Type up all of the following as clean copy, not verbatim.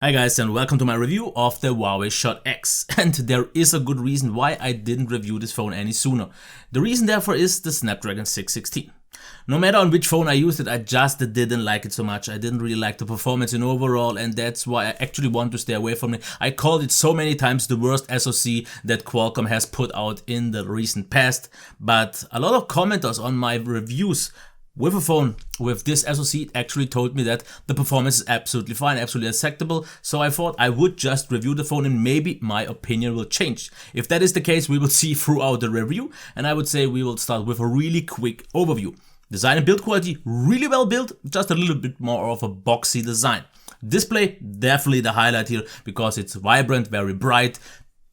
Hi guys, and welcome to my review of the Huawei ShotX. And there is a good reason why I didn't review this phone any sooner. The reason therefore is the Snapdragon 616. No matter on which phone I used it, I just didn't like it so much. I didn't really like the performance in overall, and that's why I actually want to stay away from it. I called it so many times the worst SoC that Qualcomm has put out in the recent past, but a lot of commenters on my reviews with a phone with this SoC actually told me that the performance is absolutely fine, absolutely acceptable, so I thought I would just review the phone and maybe my opinion will change. If that is the case, we will see throughout the review, and I would say we will start with a really quick overview. Design and build quality, really well built, just a little bit more of a boxy design. Display, definitely the highlight here because it's vibrant, very bright,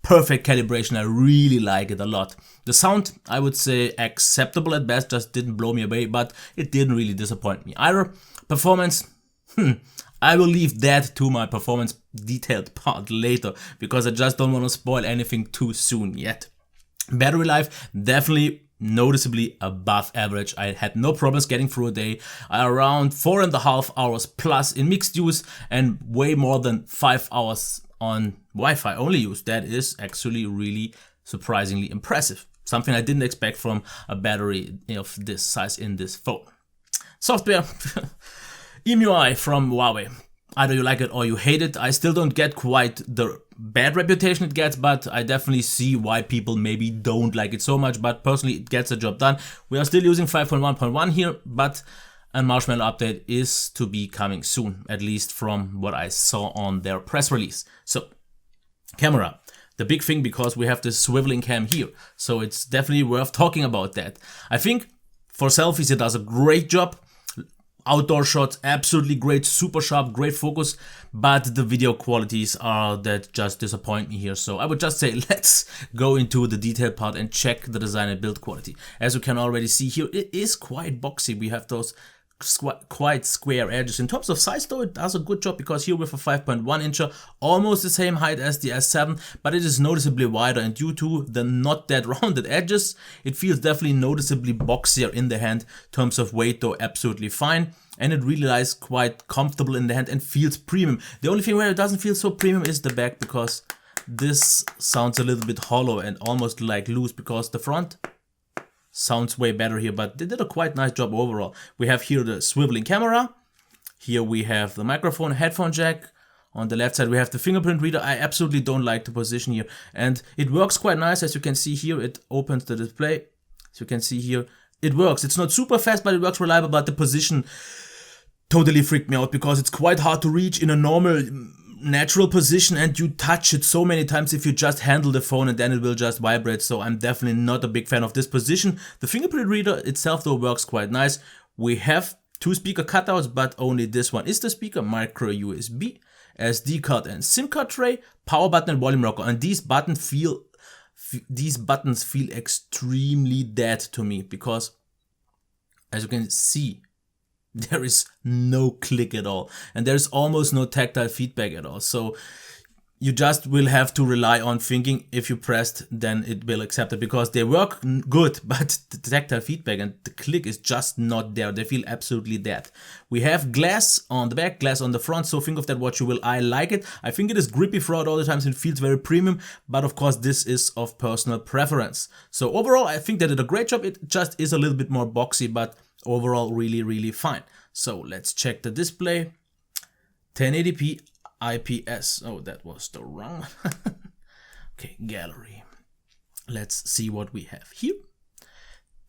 perfect calibration, I really like it a lot. The sound, I would say acceptable at best, just didn't blow me away, but it didn't really disappoint me either. Performance, I will leave that to my performance detailed part later, because I just don't want to spoil anything too soon yet. Battery life, definitely noticeably above average. I had no problems getting through a day, around 4.5 hours plus in mixed use and way more than 5 hours on Wi-Fi only use. That is actually really surprisingly impressive. Something I didn't expect from a battery of this size in this phone. Software, EMUI from Huawei. Either you like it or you hate it. I still don't get quite the bad reputation it gets, but I definitely see why people maybe don't like it so much, but personally it gets the job done. We are still using 5.1.1 here, but a Marshmallow update is to be coming soon, at least from what I saw on their press release. So, camera. The big thing, because we have this swiveling cam here, so it's definitely worth talking about that. I think for selfies it does a great job. Outdoor shots, absolutely great, super sharp, great focus, but the video qualities are that just disappoint me here. So I would just say let's go into the detailed part and check the design and build quality. As you can already see here, it is quite boxy. We have those quite square edges. In terms of size though, it does a good job, because here with a 5.1 incher, almost the same height as the S7, but it is noticeably wider, and due to the not that rounded edges, it feels definitely noticeably boxier in the hand. In terms of weight though, absolutely fine, and it really lies quite comfortable in the hand and feels premium. The only thing where it doesn't feel so premium is the back, because this sounds a little bit hollow and almost like loose, because the front sounds way better here, but they did a quite nice job overall. We have here the swiveling camera. Here we have the microphone, headphone jack. On the left side we have the fingerprint reader. I absolutely don't like the position here, and it works quite nice. As you can see here, it opens the display. As you can see here, it works. It's not super fast, but it works reliable, but the position totally freaked me out, because it's quite hard to reach in a normal natural position, and you touch it so many times if you just handle the phone, and then it will just vibrate. So I'm definitely not a big fan of this position. The fingerprint reader itself though works quite nice. We have two speaker cutouts, but only this one is the speaker. Micro USB, SD card and SIM card tray, power button and volume rocker. And these buttons feel extremely dead to me, because as you can see, there is no click at all, and there's almost no tactile feedback at all. So you just will have to rely on thinking if you pressed, then it will accept it, because they work good, but the tactile feedback and the click is just not there. They feel absolutely dead. We have glass on the back, glass on the front, so think of that what you will. I like it. I think it is grippy throughout all the times and feels very premium, but of course this is of personal preference. So overall I think they did a great job. It just is a little bit more boxy, but overall really fine. So let's check the display. 1080p IPS. Oh, that was the wrong. Okay, gallery. Let's see what we have here.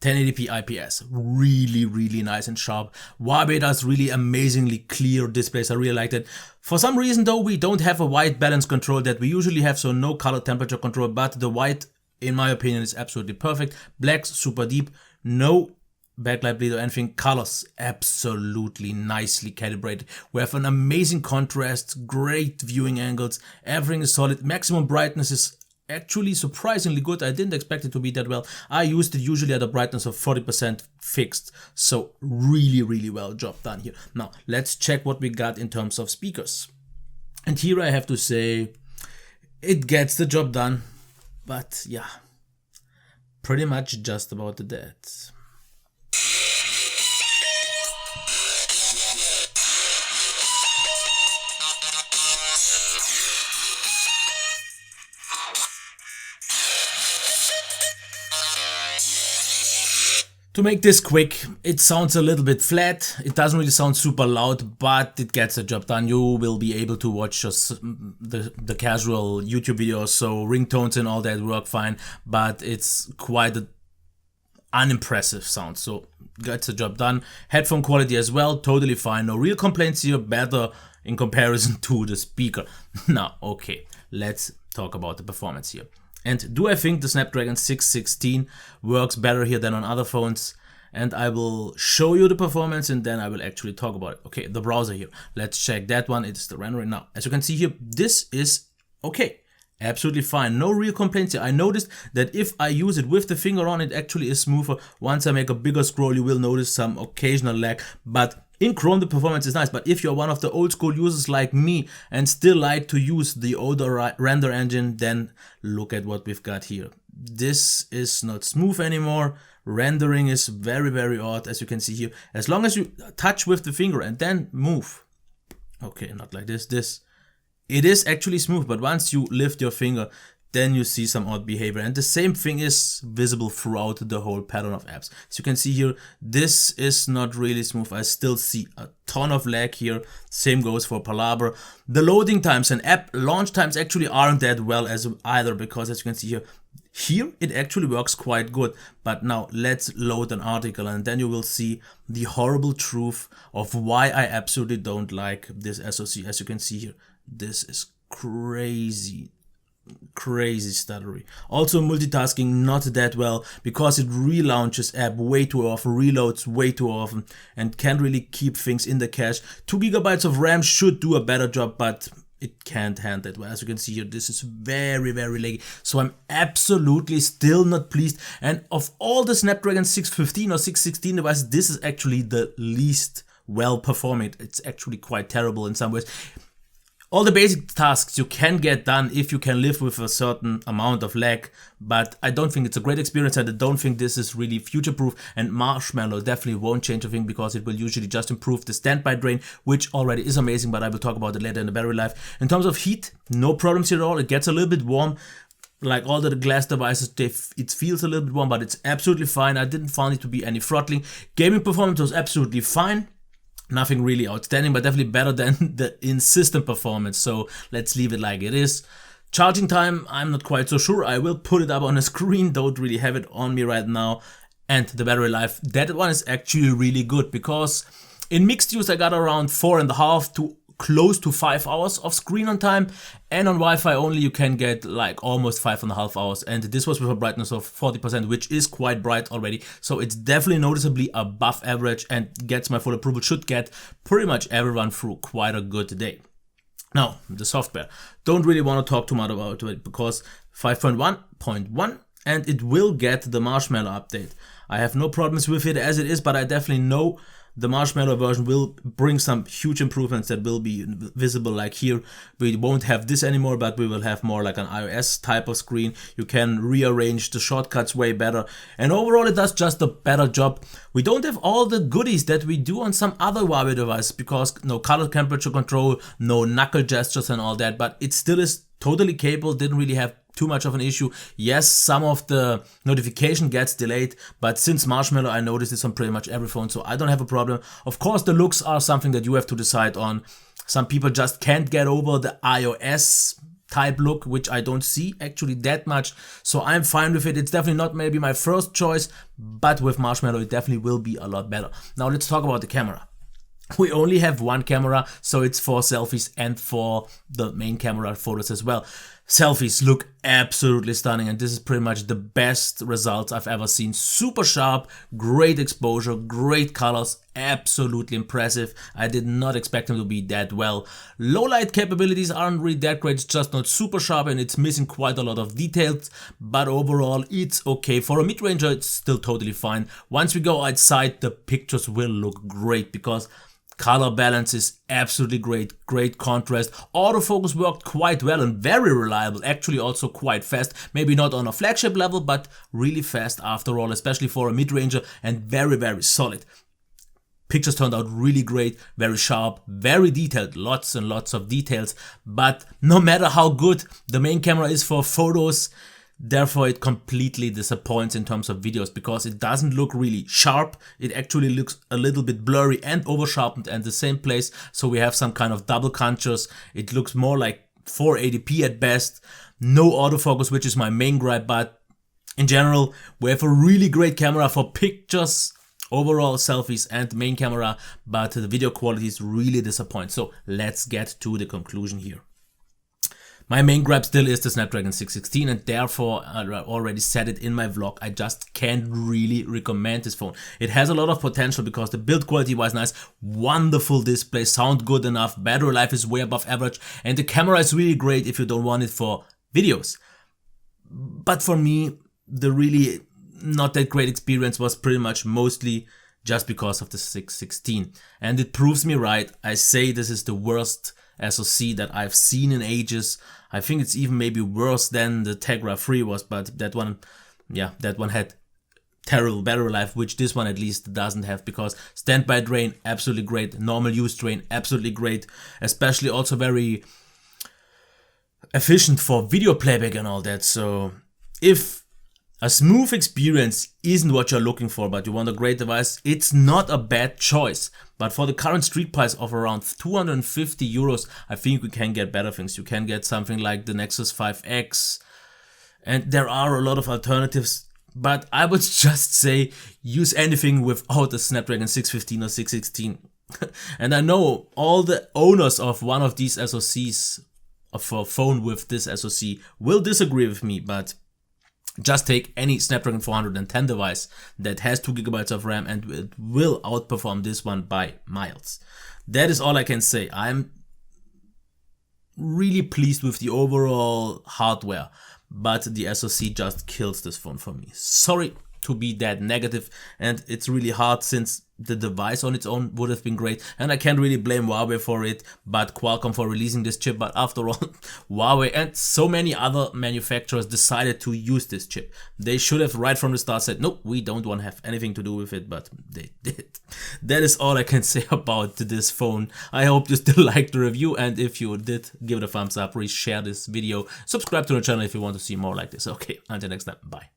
1080p IPS, really nice and sharp. Huawei does really amazingly clear displays. I really like that. For some reason though, we don't have a white balance control that we usually have, so no color temperature control, but the white, in my opinion, is absolutely perfect. Black's super deep, no backlight bleed or anything. Colors absolutely nicely calibrated. We have an amazing contrast, great viewing angles, everything is solid. Maximum brightness is actually surprisingly good. I didn't expect it to be that well. I used it usually at a brightness of 40% fixed, so really well job done here. Now let's check what we got in terms of speakers, and here I have to say it gets the job done, but yeah, pretty much just about that. To make this quick, it sounds a little bit flat, it doesn't really sound super loud, but it gets the job done. You will be able to watch just the casual YouTube videos, so ringtones and all that work fine, but it's quite an unimpressive sound, so gets the job done. Headphone quality as well, totally fine, no real complaints here, better in comparison to the speaker. Now, okay, let's talk about the performance here. And do I think the Snapdragon 616 works better here than on other phones? And I will show you the performance and then I will actually talk about it. Okay, the browser here. Let's check that one. It's the rendering now. As you can see here, this is okay. Absolutely fine. No real complaints here. I noticed that if I use it with the finger on, it actually is smoother. Once I make a bigger scroll, you will notice some occasional lag. But in Chrome, the performance is nice, but if you're one of the old school users like me and still like to use the older render engine, then look at what we've got here. This is not smooth anymore. Rendering is very, very odd, as you can see here. As long as you touch with the finger and then move. Okay, not like this. It is actually smooth, but once you lift your finger, then you see some odd behavior, and the same thing is visible throughout the whole pattern of apps. As you can see here, this is not really smooth. I still see a ton of lag here. Same goes for Palabra. The loading times and app launch times actually aren't that well as either, because as you can see here it actually works quite good. But now let's load an article and then you will see the horrible truth of why I absolutely don't like this SoC. As you can see here, this is crazy stuttery. Also multitasking not that well, because it relaunches app way too often, reloads way too often, and can't really keep things in the cache. 2 GB of RAM should do a better job, but it can't handle it well. As you can see here, this is very, very laggy. So I'm absolutely still not pleased. And of all the Snapdragon 615 or 616 devices, this is actually the least well performing. It's actually quite terrible in some ways. All the basic tasks you can get done if you can live with a certain amount of lag, but I don't think it's a great experience, and I don't think this is really future-proof, and Marshmallow definitely won't change a thing, because it will usually just improve the standby drain, which already is amazing, but I will talk about it later in the battery life. In terms of heat, no problems here at all. It gets a little bit warm. Like all the glass devices, it feels a little bit warm, but it's absolutely fine. I didn't find it to be any throttling. Gaming performance was absolutely fine. Nothing really outstanding, but definitely better than the in-system performance, so let's leave it like it is. Charging time, I'm not quite so sure. I will put it up on the screen, don't really have it on me right now. And the battery life, that one is actually really good, because in mixed use I got around 4.5 to close to 5 hours of screen on time, and on Wi-Fi only you can get like almost 5.5 hours, and this was with a brightness of 40%, which is quite bright already, so it's definitely noticeably above average and gets my full approval. Should get pretty much everyone through quite a good day. Now, the software, don't really want to talk too much about it, because 5.1.1, and it will get the Marshmallow update. I have no problems with it as it is, but I definitely know the Marshmallow version will bring some huge improvements that will be visible. Like here, we won't have this anymore, but we will have more like an iOS type of screen. You can rearrange the shortcuts way better, and overall it does just a better job. We don't have all the goodies that we do on some other Huawei devices, because no color temperature control, no knuckle gestures and all that, but it still is totally capable. Didn't really have too much of an issue. Yes, some of the notification gets delayed, but since Marshmallow, I noticed this on pretty much every phone, so I don't have a problem. Of course, the looks are something that you have to decide on. Some people just can't get over the iOS type look, which I don't see actually that much, so I'm fine with it. It's definitely not maybe my first choice, but with Marshmallow it definitely will be a lot better. Now let's talk about the camera. We only have one camera, so it's for selfies and for the main camera photos as well. Selfies look absolutely stunning, and this is pretty much the best results I've ever seen. Super sharp, great exposure, great colors, absolutely impressive. I did not expect them to be that well. Low light capabilities aren't really that great, it's just not super sharp and it's missing quite a lot of details, but overall it's okay. For a mid-ranger it's still totally fine. Once we go outside, the pictures will look great, because color balance is absolutely great, great contrast. Autofocus worked quite well and very reliable, actually also quite fast. Maybe not on a flagship level, but really fast after all, especially for a mid-ranger, and very, very solid. Pictures turned out really great, very sharp, very detailed, lots and lots of details. But no matter how good the main camera is for photos, Therefore, it completely disappoints in terms of videos because it doesn't look really sharp. It actually looks a little bit blurry and over sharpened in the same place. So we have some kind of double contrast. It looks more like 480p at best. No autofocus, which is my main gripe, but in general, we have a really great camera for pictures, overall selfies and main camera, but the video quality is really disappointing. So let's get to the conclusion here. My main gripe still is the Snapdragon 616, and therefore I already said it in my vlog, I just can't really recommend this phone. It has a lot of potential because the build quality was nice, wonderful display, sound good enough, battery life is way above average, and the camera is really great if you don't want it for videos. But for me, the really not that great experience was pretty much mostly just because of the 616. And it proves me right. I say this is the worst SoC that I've seen in ages. I think it's even maybe worse than the Tegra 3 was, but that one, yeah, that one had terrible battery life, which this one at least doesn't have, because standby drain, absolutely great, normal use drain, absolutely great, especially also very efficient for video playback and all that. So if a smooth experience isn't what you're looking for, but you want a great device, it's not a bad choice. But for the current street price of around 250 euros, I think we can get better things. You can get something like the Nexus 5X, and there are a lot of alternatives. But I would just say use anything without the Snapdragon 615 or 616. And I know all the owners of one of these SoCs, for a phone with this SoC, will disagree with me, but just take any Snapdragon 410 device that has 2 GB of RAM and it will outperform this one by miles. That is all I can say. I'm really pleased with the overall hardware, but the SoC just kills this phone for me. Sorry to be that negative, and it's really hard since the device on its own would have been great, and I can't really blame Huawei for it, but Qualcomm for releasing this chip. But after all, Huawei and so many other manufacturers decided to use this chip. They should have right from the start said, nope, we don't want to have anything to do with it, but they did. That is all I can say about this phone. I hope you still liked the review, and if you did, give it a thumbs up, please share this video, subscribe to the channel if you want to see more like this. Okay, until next time, bye.